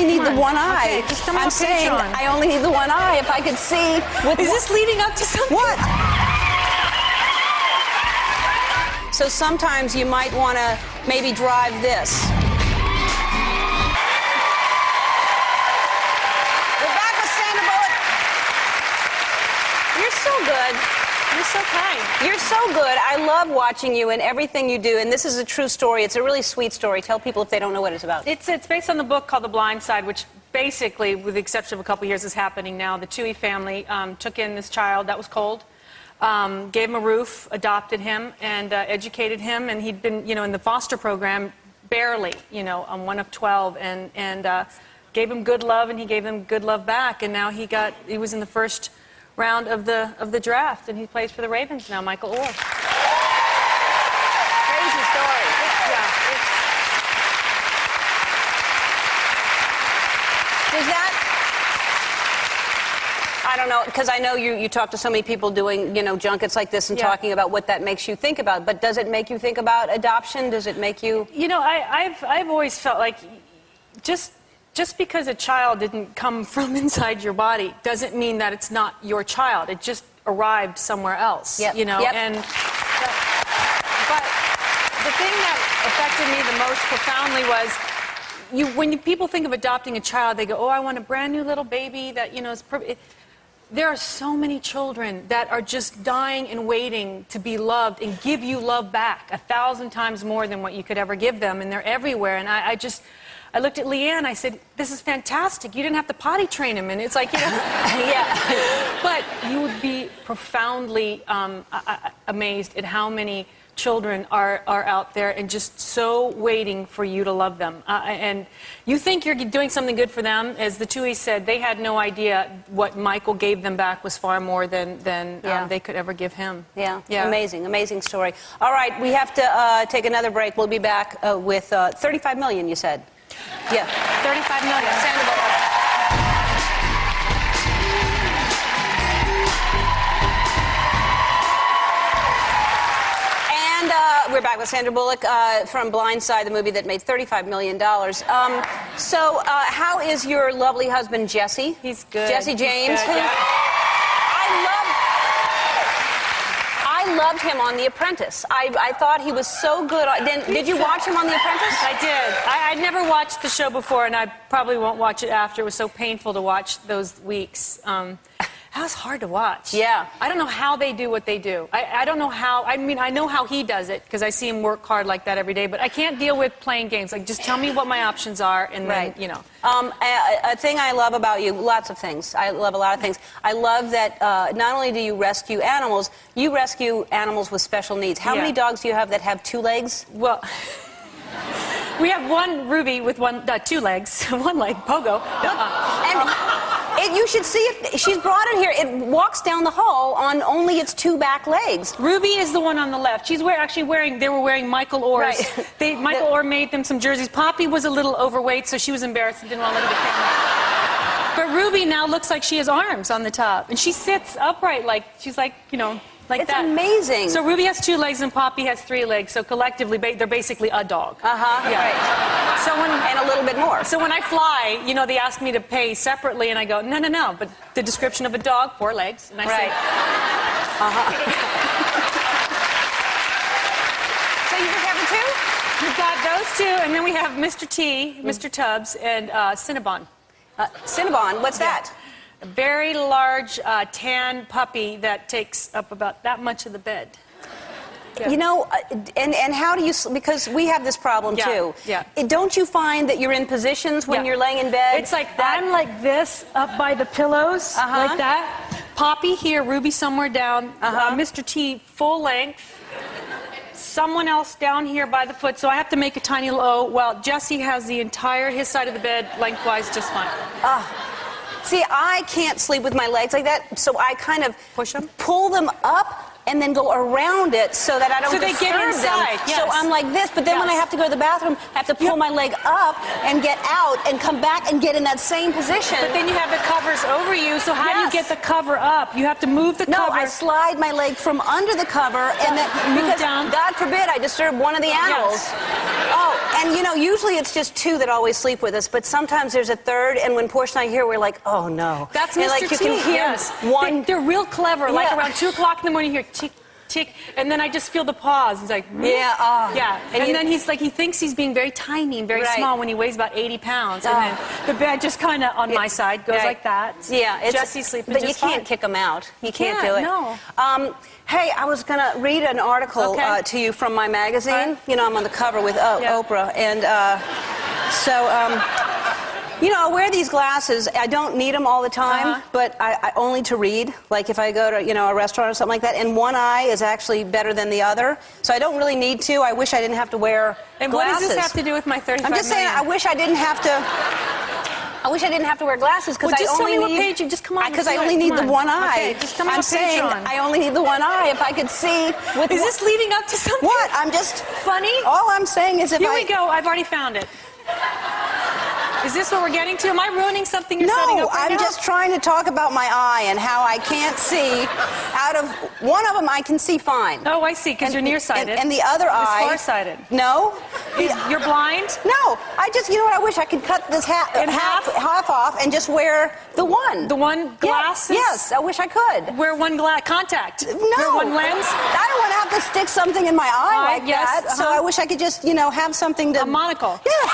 only need the one eye. Okay, just come on, I'm saying I only need the one eye. If I could see. Is this leading up to something? What? So sometimes you might want to maybe drive this. We're back with Sandra Bullock. You're so good. You're so kind. You're so good. I love watching you and everything you do. And this is a true story. It's a really sweet story. Tell people if they don't know what it's about. It's based on the book called The Blind Side, which basically, with the exception of a couple years, is happening now. The Toohey family took in this child that was cold. Gave him a roof, adopted him, and educated him. And he'd been, in the foster program, barely, one of 12, and gave him good love, and he gave them good love back. And now he was in the first round of the draft, and he plays for the Ravens now, Michael Orr. Crazy story. Yeah. Does that? I don't know, because I know you talk to so many people doing, junkets like this and talking about what that makes you think about. But does it make you think about adoption? Does it make you... I've always felt like just because a child didn't come from inside your body doesn't mean that it's not your child. It just arrived somewhere else, Yep. And but the thing that affected me the most profoundly was when people think of adopting a child, they go, "Oh, I want a brand new little baby that is perfect." There are so many children that are just dying and waiting to be loved and give you love back 1,000 times more than what you could ever give them, and they're everywhere. And I looked at Leanne, I said, "This is fantastic. You didn't have to potty train him." And it's like, Yeah. But you would be profoundly amazed at how many children are out there and just so waiting for you to love them. And you think you're doing something good for them. As the Tooheys said, they had no idea what Michael gave them back was far more than they could ever give him. Yeah. Amazing story. All right, we have to take another break. We'll be back with 35 million, you said. Yeah. 35 million. Sandra Bullock. And we're back with Sandra Bullock from Blind Side, the movie that made $35 million. So how is your lovely husband, Jesse? He's good. Jesse James. He's good, yeah. I loved him on The Apprentice. I thought he was so good. Did you watch him on The Apprentice? I did. I'd never watched the show before, and I probably won't watch it after. It was so painful to watch those weeks. That was hard to watch. Yeah. I don't know how they do what they do. I don't know how. I mean, I know how he does it because I see him work hard like that every day, but I can't deal with playing games. Like, just tell me what my options are, and then, A thing I love about you, lots of things. I love a lot of things. I love that not only do you rescue animals, you rescue animals with special needs. How many dogs do you have that have 2 legs? Well... We have one Ruby with 2 legs, 1 leg, Pogo. You should see it. She's brought it here. It walks down the hall on only its 2 back legs. Ruby is the one on the left. She's actually wearing. They were wearing Michael Orr's. Right. Michael Orr made them some jerseys. Poppy was a little overweight, so she was embarrassed and didn't want to look at the camera. But Ruby now looks like she has arms on the top, and she sits upright she's like like it's that. It's amazing. So Ruby has 2 legs and Poppy has 3 legs. So collectively, they're basically a dog. Right. So and a little bit more. So when I fly, they ask me to pay separately, and I go, no. But the description of a dog, 4 legs, and I say, So you just have the 2? We've got those 2, and then we have Mr. T, Mr. Tubbs, and Cinnabon. Cinnabon, what's that? A very large tan puppy that takes up about that much of the bed. Yeah. And how do you, because we have this problem too. Yeah. Don't you find that you're in positions when you're laying in bed? It's like that. I'm like this, up by the pillows, like that. Poppy here, Ruby somewhere down, Mr. T full length, someone else down here by the foot, so I have to make a tiny little O, while Jesse has his side of the bed lengthwise just fine. See, I can't sleep with my legs like that, so I kind of pull them up and then go around it so that I don't disturb they get inside. them. So I'm like this, but then when I have to go to the bathroom, I have to pull my leg up and get out and come back and get in that same position. But then you have the covers over you, so how do you get the cover up? You have to move the cover. No, I slide my leg from under the cover and then, because God forbid I disturb one of the animals. Oh, and And, you know, usually it's just two that always sleep with us, but sometimes there's a third, and when Portia and I hear, we're like, oh, no. That's and, Mr. like, you T. can hear Yes. one... They're real clever. Like Yeah. around 2 o'clock in the morning, you hear tick, tick, and then I just feel the pause. He's like, Yeah, oh. yeah. And then he's like, he thinks he's being very tiny and very Right. small when he weighs about 80 pounds. And then the bed just kind of on my side goes Right. like that. Yeah, Jesse's sleeping but just you can't fine. kick them out. You can't can't, do it. no. Hey, I was going to read an article Okay. to you from my magazine. Right. You know, I'm on the cover with Yeah. Oprah, and you know, I wear these glasses. I don't need them all the time, but I only to read. Like if I go to, you know, a restaurant or something like that, and one eye is actually better than the other. So I don't really need to. I wish I didn't have to wear And glasses. what does this have to do with my 35 I'm just saying, I wish I didn't have to. I wish I didn't have to wear glasses because Well, I just tell only me what need. page you just come on. Because let's I do only it. need Come the on. one eye. Okay, just tell me I'm what page saying you're on. I only need the one eye. If I could see with. Is this leading up to something? What? I'm just Funny? All I'm saying is if Here I. we go. I've already found it. Is this what we're getting to? Am I ruining something you're setting No, up right I'm now? just trying to talk about my eye and how I can't see. Out of one of them, I can see fine. Oh, I see, because you're nearsighted. And the other eye. farsighted. No. You're blind? No, I just, you know what, I wish I could cut this half off and just wear the one. The one glasses? Yes, I wish I could. Wear one contact? No. Wear one lens? I don't want to have to stick something in my eye like yes, that. So I wish I could just, you know, have something to... A monocle? Yes.